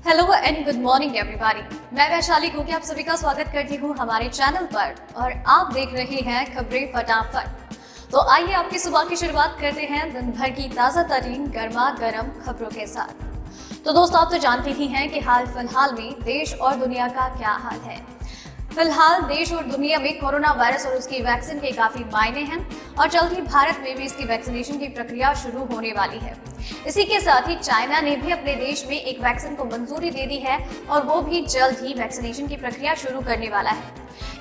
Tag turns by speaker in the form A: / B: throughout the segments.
A: Hello and good morning everybody. मैं वैशाली गोगी आप सभी का स्वागत करती हूँ हमारे चैनल पर और आप देख रहे हैं खबरें फटाफट। तो आइए आपकी सुबह की शुरुआत करते हैं दिन भर की ताजा तरीन गर्मा गर्म खबरों के साथ। तो दोस्तों आप तो जानते ही हैं कि हाल फिलहाल में देश और दुनिया का क्या हाल है। फिलहाल देश और दुनिया में कोरोना वायरस और उसकी वैक्सीन के काफी मायने हैं और जल्द ही भारत में भी इसकी वैक्सीनेशन की प्रक्रिया शुरू होने वाली है। इसी के साथ ही चाइना ने भी अपने देश में एक वैक्सीन को मंजूरी दे दी है और वो भी जल्द ही वैक्सीनेशन की प्रक्रिया शुरू करने वाला है।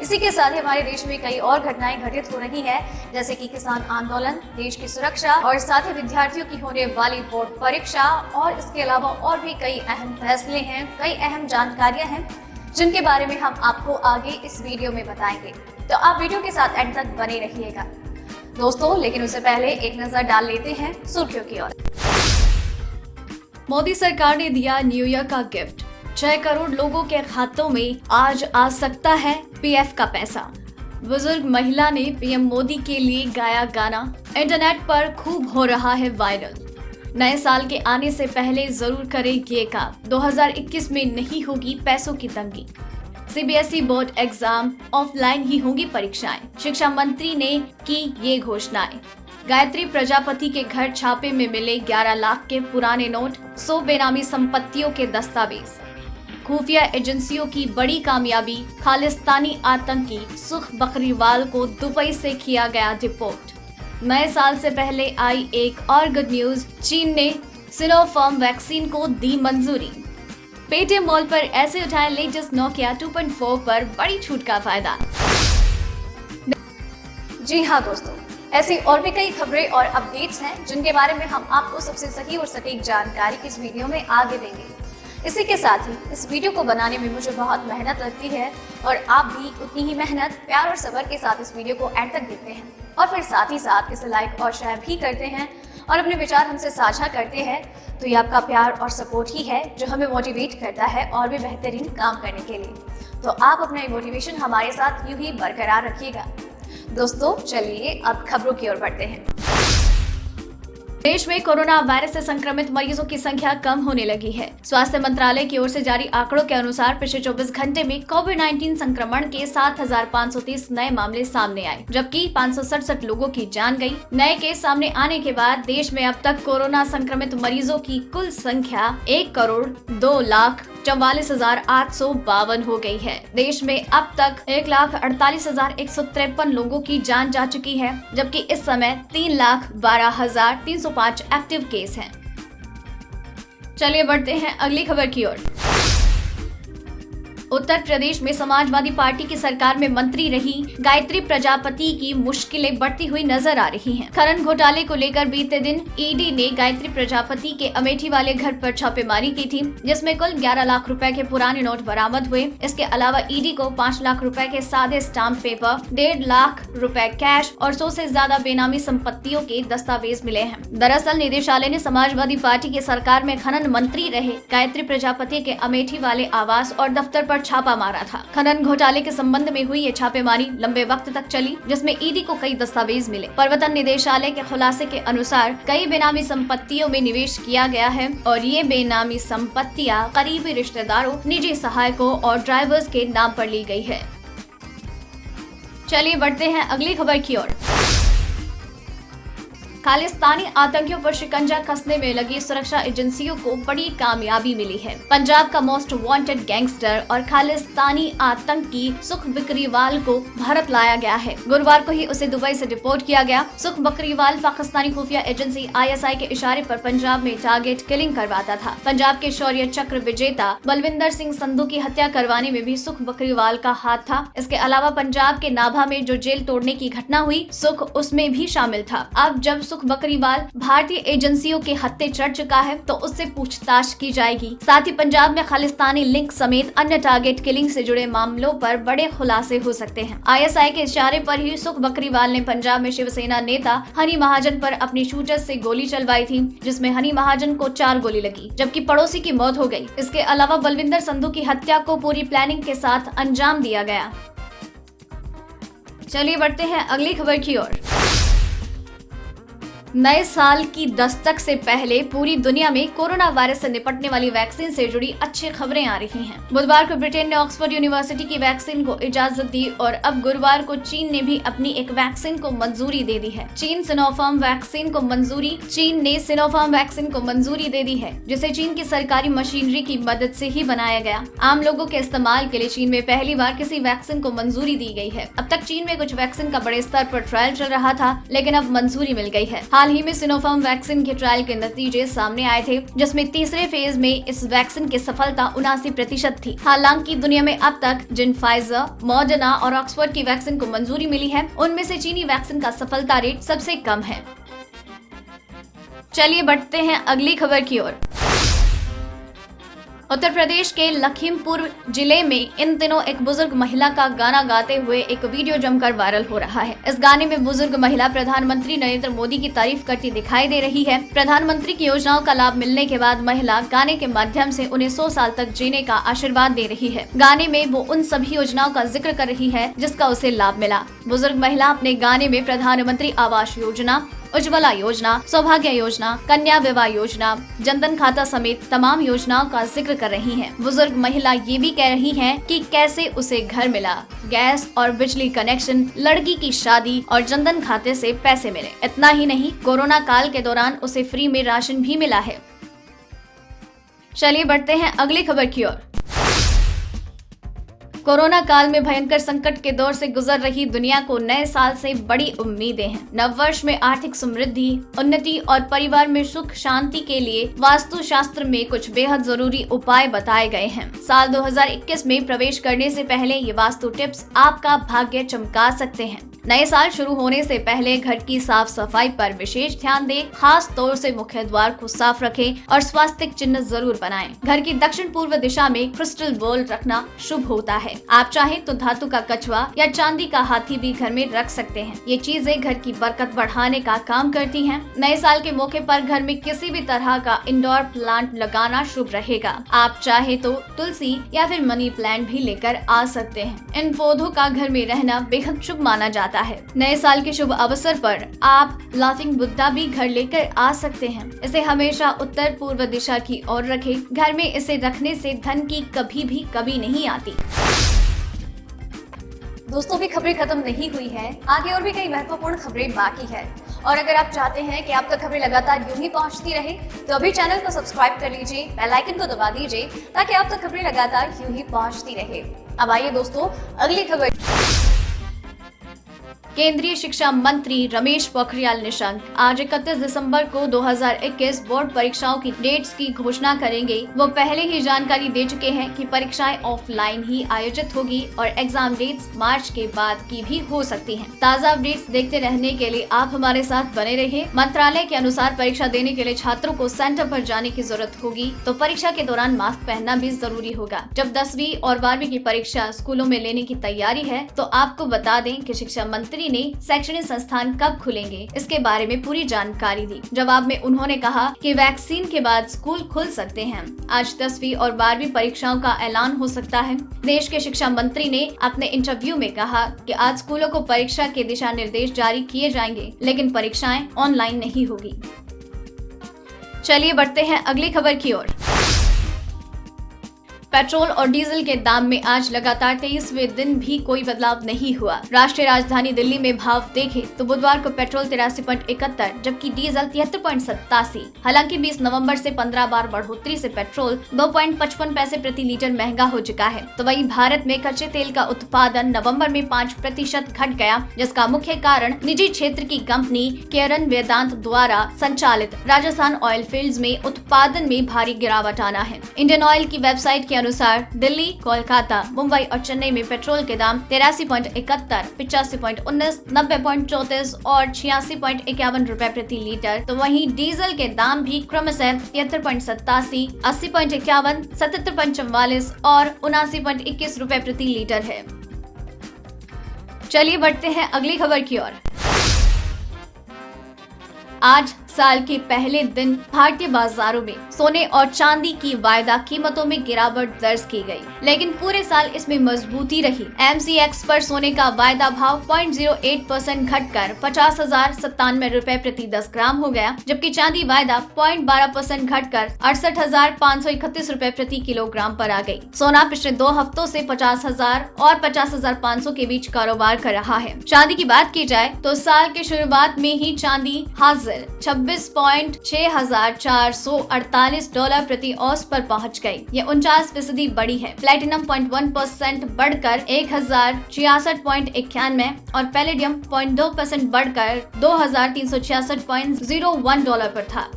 A: इसी के साथ ही हमारे देश में कई और घटनाएं घटित हो रही है, जैसे कि किसान आंदोलन, देश की सुरक्षा और साथ ही विद्यार्थियों की होने वाली बोर्ड परीक्षा और इसके अलावा और भी कई अहम फैसले हैं, कई अहम जानकारियां हैं जिनके बारे में हम आपको आगे इस वीडियो में बताएंगे। तो आप वीडियो के साथ एंड तक बने रहिएगा दोस्तों। लेकिन उससे पहले एक नजर डाल लेते हैं सुर्खियों की ओर। मोदी सरकार ने दिया न्यू ईयर का गिफ्ट, 6 करोड़ लोगों के खातों में आज आ सकता है पीएफ का पैसा। बुजुर्ग महिला ने पीएम मोदी के लिए गाया गाना, इंटरनेट पर खूब हो रहा है वायरल। नए साल के आने से पहले जरूर करें ये काम, 2021 में नहीं होगी पैसों की तंगी। सीबीएसई बोर्ड एग्जाम ऑफलाइन ही होंगी परीक्षाएं, शिक्षा मंत्री ने की ये घोषणाएं। गायत्री प्रजापति के घर छापे में मिले 11 लाख के पुराने नोट, 100 बेनामी संपत्तियों के दस्तावेज। खुफिया एजेंसियों की बड़ी कामयाबी, खालिस्तानी आतंकी सुख बकरीवाल को दुबई से किया गया डिपोर्ट। नए साल से पहले आई एक और गुड न्यूज, चीन ने सिनोफार्म वैक्सीन को दी मंजूरी। पेटीएम मॉल पर ऐसे उठाए लेटेस्ट नोकिया 2.4 पर बड़ी छूट का फायदा। जी हाँ दोस्तों, ऐसी और भी कई खबरें और अपडेट्स हैं जिनके बारे में हम आपको सबसे सही और सटीक जानकारी इस वीडियो में आगे देंगे। इसी के साथ ही इस वीडियो को बनाने में मुझे बहुत मेहनत लगती है और आप भी उतनी ही मेहनत, प्यार और सब्र के साथ इस वीडियो को एंड तक देखते हैं और फिर साथ ही साथ इसे लाइक और शेयर भी करते हैं और अपने विचार हमसे साझा करते हैं। तो ये आपका प्यार और सपोर्ट ही है जो हमें मोटिवेट करता है और भी बेहतरीन काम करने के लिए। तो आप अपना मोटिवेशन हमारे साथ यूं ही बरकरार रखिएगा। दोस्तों चलिए अब खबरों की ओर बढ़ते हैं। देश में कोरोना वायरस से संक्रमित मरीजों की संख्या कम होने लगी है। स्वास्थ्य मंत्रालय की ओर से जारी आंकड़ों के अनुसार पिछले 24 घंटे में कोविड-19 संक्रमण के 7,530 नए मामले सामने आए, जबकि 567 लोगों की जान गई। नए केस सामने आने के बाद देश में अब तक कोरोना संक्रमित मरीजों की कुल संख्या 1,02,44,852 हो गई है। देश में अब तक 1,48,153 लोगों की जान जा चुकी है, जबकि इस समय 3,12,305 एक्टिव केस हैं। चलिए बढ़ते हैं अगली खबर की ओर। उत्तर प्रदेश में समाजवादी पार्टी की सरकार में मंत्री रही गायत्री प्रजापति की मुश्किलें बढ़ती हुई नजर आ रही हैं। खनन घोटाले को लेकर बीते दिन ईडी ने गायत्री प्रजापति के अमेठी वाले घर पर छापेमारी की थी, जिसमें कुल 11 लाख रुपए के पुराने नोट बरामद हुए। इसके अलावा ईडी को 5 लाख रुपए के सादे स्टाम्प पेपर, 1.5 लाख रुपए कैश और 100 से ज्यादा बेनामी संपत्तियों के दस्तावेज मिले हैं। दरअसल निदेशालय ने समाजवादी पार्टी की सरकार में खनन मंत्री रहे गायत्री प्रजापति के अमेठी वाले आवास और दफ्तर पर छापा मारा था। खनन घोटाले के संबंध में हुई ये छापेमारी लंबे वक्त तक चली, जिसमें ईडी को कई दस्तावेज मिले। प्रवर्तन निदेशालय के खुलासे के अनुसार कई बेनामी संपत्तियों में निवेश किया गया है और ये बेनामी संपत्तियां करीबी रिश्तेदारों, निजी सहायकों और ड्राइवर्स के नाम पर ली गई है। चलिए बढ़ते हैं अगली खबर की ओर। खालिस्तानी आतंकियों पर शिकंजा कसने में लगी सुरक्षा एजेंसियों को बड़ी कामयाबी मिली है। पंजाब का मोस्ट वांटेड गैंगस्टर और खालिस्तानी आतंकी सुख बकरीवाल को भारत लाया गया है। गुरुवार को ही उसे दुबई से डिपोर्ट किया गया। सुख बकरीवाल पाकिस्तानी खुफिया एजेंसी ISI के इशारे पर पंजाब में टारगेट किलिंग करवाता था। पंजाब के शौर्य चक्र विजेता बलविंदर सिंह संधू की हत्या करवाने में भी सुख बकरीवाल का हाथ था। इसके अलावा पंजाब के नाभा में जो जेल तोड़ने की घटना हुई, सुख उसमें भी शामिल था। अब जब सुख बकरीवाल भारतीय एजेंसियों के हत्थे चढ़ चुका है तो उससे पूछताछ की जाएगी। साथ ही पंजाब में खालिस्तानी लिंक समेत अन्य टारगेट किलिंग से जुड़े मामलों पर बड़े खुलासे हो सकते हैं। ISI के इशारे पर ही सुख बकरीवाल ने पंजाब में शिवसेना नेता हनी महाजन पर अपनी शूटर से गोली चलवाई थी, जिसमें हनी महाजन को 4 गोली लगी, जबकि पड़ोसी की मौत हो गई। इसके अलावा बलविंदर संधू की हत्या को पूरी प्लानिंग के साथ अंजाम दिया गया। चलिए बढ़ते हैं अगली खबर की ओर। नए साल की दस्तक से पहले पूरी दुनिया में कोरोना वायरस से निपटने वाली वैक्सीन से जुड़ी अच्छी खबरें आ रही हैं। बुधवार को ब्रिटेन ने ऑक्सफोर्ड यूनिवर्सिटी की वैक्सीन को इजाजत दी और अब गुरुवार को चीन ने भी अपनी एक वैक्सीन को मंजूरी दे दी है। चीन ने सिनोफार्म वैक्सीन को मंजूरी दे दी है, जिसे चीन की सरकारी मशीनरी की मदद से ही बनाया गया। आम लोगों के इस्तेमाल के लिए चीन में पहली बार किसी वैक्सीन को मंजूरी दी गई है। अब तक चीन में कुछ वैक्सीन का बड़े स्तर पर ट्रायल चल रहा था, लेकिन अब मंजूरी मिल गई है। हाल ही में सिनोफार्म वैक्सीन के ट्रायल के नतीजे सामने आए थे, जिसमें तीसरे फेज में इस वैक्सीन की सफलता 79% थी। हालांकि दुनिया में अब तक जिन फाइजर, मॉडर्ना और ऑक्सफोर्ड की वैक्सीन को मंजूरी मिली है, उनमें से चीनी वैक्सीन का सफलता रेट सबसे कम है। चलिए बढ़ते हैं अगली खबर की ओर। उत्तर प्रदेश के लखीमपुर जिले में इन दिनों एक बुजुर्ग महिला का गाना गाते हुए एक वीडियो जमकर वायरल हो रहा है। इस गाने में बुजुर्ग महिला प्रधानमंत्री नरेंद्र मोदी की तारीफ करती दिखाई दे रही है। प्रधानमंत्री की योजनाओं का लाभ मिलने के बाद महिला गाने के माध्यम से उन्हें 100 साल तक जीने का आशीर्वाद दे रही है। गाने में वो उन सभी योजनाओं का जिक्र कर रही है जिसका उसे लाभ मिला। बुजुर्ग महिला अपने गाने में प्रधानमंत्री आवास योजना, उज्ज्वला योजना, सौभाग्य योजना, कन्या विवाह योजना, जनधन खाता समेत तमाम योजनाओं का जिक्र कर रही हैं। बुजुर्ग महिला ये भी कह रही हैं कि कैसे उसे घर मिला, गैस और बिजली कनेक्शन, लड़की की शादी और जनधन खाते से पैसे मिले। इतना ही नहीं, कोरोना काल के दौरान उसे फ्री में राशन भी मिला है। चलिए बढ़ते हैं अगली खबर की ओर। कोरोना काल में भयंकर संकट के दौर से गुजर रही दुनिया को नए साल से बड़ी उम्मीदें हैं। नववर्ष में आर्थिक समृद्धि, उन्नति और परिवार में सुख शांति के लिए वास्तु शास्त्र में कुछ बेहद जरूरी उपाय बताए गए हैं। साल 2021 में प्रवेश करने से पहले ये वास्तु टिप्स आपका भाग्य चमका सकते हैं। नए साल शुरू होने से पहले घर की साफ सफाई पर विशेष ध्यान दें। खास तौर से मुख्य द्वार को साफ रखें और स्वास्तिक चिन्ह जरूर बनाएं। घर की दक्षिण पूर्व दिशा में क्रिस्टल बॉल रखना शुभ होता है। आप चाहें तो धातु का कछुआ या चांदी का हाथी भी घर में रख सकते हैं। ये चीजें घर की बरकत बढ़ाने का काम करती हैं। नए साल के मौके पर घर में किसी भी तरह का इंडोर प्लांट लगाना शुभ रहेगा। आप चाहे तो तुलसी या फिर मनी प्लांट भी लेकर आ सकते हैं। इन पौधों का घर में रहना बेहद शुभ माना जाता है। नए साल के शुभ अवसर पर आप लाफिंग बुद्धा भी घर लेकर आ सकते हैं। इसे हमेशा उत्तर पूर्व दिशा की ओर रखें। घर में इसे रखने से धन की कभी भी कमी नहीं आती। दोस्तों, भी खबरें खत्म नहीं हुई हैं। आगे और भी कई महत्वपूर्ण खबरें बाकी है, और अगर आप चाहते हैं कि आप तक खबरें लगातार यूं ही पहुंचती रहे, तो अभी चैनल को सब्सक्राइब कर लीजिए, बेल आइकन को दबा दीजिए, ताकि आप तक खबरें लगातार यूं ही पहुंचती रहे। अब आइए दोस्तों अगली खबर। केंद्रीय शिक्षा मंत्री रमेश पोखरियाल निशंक आज 31 दिसंबर को 2021 बोर्ड परीक्षाओं की डेट्स की घोषणा करेंगे। वो पहले ही जानकारी दे चुके हैं कि परीक्षाएं ऑफलाइन ही आयोजित होगी और एग्जाम डेट्स मार्च के बाद की भी हो सकती हैं। ताज़ा अपडेट्स देखते रहने के लिए आप हमारे साथ बने रहिए। मंत्रालय के अनुसार परीक्षा देने के लिए छात्रों को सेंटर पर जाने की जरूरत होगी, तो परीक्षा के दौरान मास्क पहनना भी जरूरी होगा। जब 10वीं और 12वीं की परीक्षा स्कूलों में लेने की तैयारी है, तो आपको बता दें कि शिक्षा मंत्री ने शैक्षणिक संस्थान कब खुलेंगे, इसके बारे में पूरी जानकारी दी। जवाब में उन्होंने कहा कि वैक्सीन के बाद स्कूल खुल सकते हैं। आज 10वीं और 12वीं परीक्षाओं का ऐलान हो सकता है। देश के शिक्षा मंत्री ने अपने इंटरव्यू में कहा कि आज स्कूलों को परीक्षा के दिशा निर्देश जारी किए जाएंगे, लेकिन परीक्षाएं ऑनलाइन नहीं होगी। चलिए बढ़ते हैं अगली खबर की ओर। पेट्रोल और डीजल के दाम में आज लगातार 23वें दिन भी कोई बदलाव नहीं हुआ। राष्ट्रीय राजधानी दिल्ली में भाव देखें तो बुधवार को पेट्रोल 83.71, जबकि डीजल 73.87। हालांकि 20 नवंबर से 15 बार बढ़ोतरी से पेट्रोल 2.55 पैसे प्रति लीटर महंगा हो चुका है। तो वहीं भारत में कच्चे तेल का उत्पादन नवंबर में 5% घट गया, जिसका मुख्य कारण निजी क्षेत्र की कंपनी केरन वेदांत द्वारा संचालित राजस्थान ऑयल फील्ड्स में उत्पादन में भारी गिरावट आना है। इंडियन ऑयल की वेबसाइट के अनुसार दिल्ली, कोलकाता, मुंबई और चेन्नई में पेट्रोल के दाम 83.71, 85.19, 90.34 और 86.51 रुपए प्रति लीटर, तो वहीं डीजल के दाम भी क्रमशः 73.87, 80.51, 77.44 और 79.21 रुपए प्रति लीटर है। चलिए बढ़ते हैं अगली खबर की ओर। आज साल के पहले दिन भारतीय बाजारों में सोने और चांदी की वायदा कीमतों में गिरावट दर्ज की गई, लेकिन पूरे साल इसमें मजबूती रही। MCX पर सोने का वायदा भाव 0.08% घटकर 50,097 रुपए प्रति 10 ग्राम हो गया, जबकि चांदी वायदा 0.12% घटकर 68,531 रुपए प्रति किलोग्राम पर आ गई। सोना पिछले 2 हफ्तों से 50,000 और 50,500 के बीच कारोबार कर रहा है। चांदी की बात की जाए तो साल के शुरुआत में ही चांदी हाजिर 26.6448 डॉलर प्रति औंस पर पहुंच गई। ये 49% बढ़ी है। प्लेटिनम 0.1% बढ़कर 1066.91 और पैलेडियम 0.2% बढ़कर 2366.01 डॉलर पर था।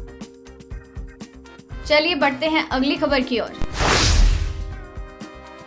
A: चलिए बढ़ते हैं अगली खबर की ओर।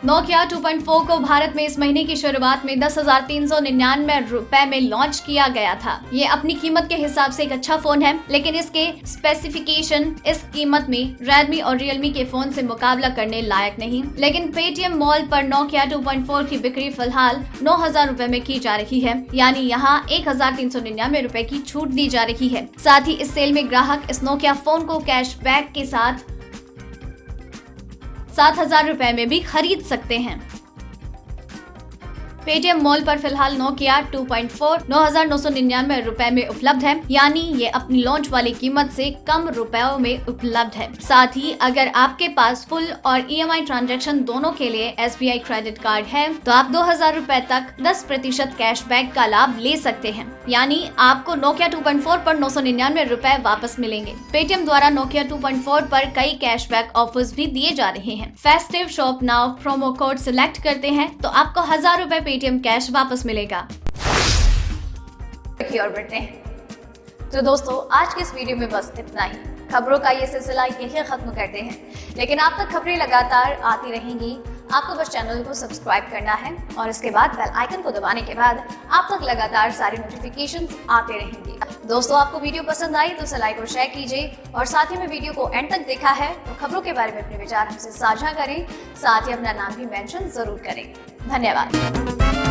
A: नोकिया 2.4 को भारत में इस महीने की शुरुआत में 10,399 रुपए में लॉन्च किया गया था। ये अपनी कीमत के हिसाब से एक अच्छा फोन है, लेकिन इसके स्पेसिफिकेशन इस कीमत में रेडमी और रियलमी के फोन से मुकाबला करने लायक नहीं। लेकिन पेटीएम मॉल पर नोकिया 2.4 की बिक्री फिलहाल 9,000 रुपए में की जा रही है, यानी यहाँ 1,399 रुपए की छूट दी जा रही है। साथ ही इस सेल में ग्राहक इस नोकिया फोन को कैशबैक के साथ 7,000 रुपए में भी खरीद सकते हैं। पेटीएम मॉल पर फिलहाल नोकिया 2.4 9,999 रुपए में उपलब्ध है, यानी ये अपनी लॉन्च वाली कीमत से कम रुपयों में उपलब्ध है। साथ ही अगर आपके पास फुल और EMI ट्रांजैक्शन दोनों के लिए SBI क्रेडिट कार्ड है तो आप 2,000 रुपए तक 10% कैशबैक का लाभ ले सकते हैं, यानी आपको नोकिया 2.4 पर 999 रुपए वापस मिलेंगे। पेटीएम द्वारा नोकिया 2.4 पर कई कैशबैक ऑफर्स भी दिए जा रहे हैं। Festive shop now promo code select करते हैं तो आपको 1,000 रुपए पेटीएम कैश वापस मिलेगा। और बढ़ते हैं। तो दोस्तों, आज के इस वीडियो में बस इतना ही। खबरों का ये सिलसिला यही खत्म करते हैं, लेकिन आप तक खबरें लगातार आती रहेंगी। आपको बस चैनल को सब्सक्राइब करना है और इसके बाद बेल आइकन को दबाने के बाद आप तक लगातार सारी नोटिफिकेशंस आते रहेंगे। दोस्तों, आपको वीडियो पसंद आई तो इसे लाइक और शेयर कीजिए, और साथ ही में वीडियो को एंड तक देखा है तो खबरों के बारे में अपने विचार हमसे साझा करें, साथ ही अपना नाम भी मेंशन जरूर करें। धन्यवाद।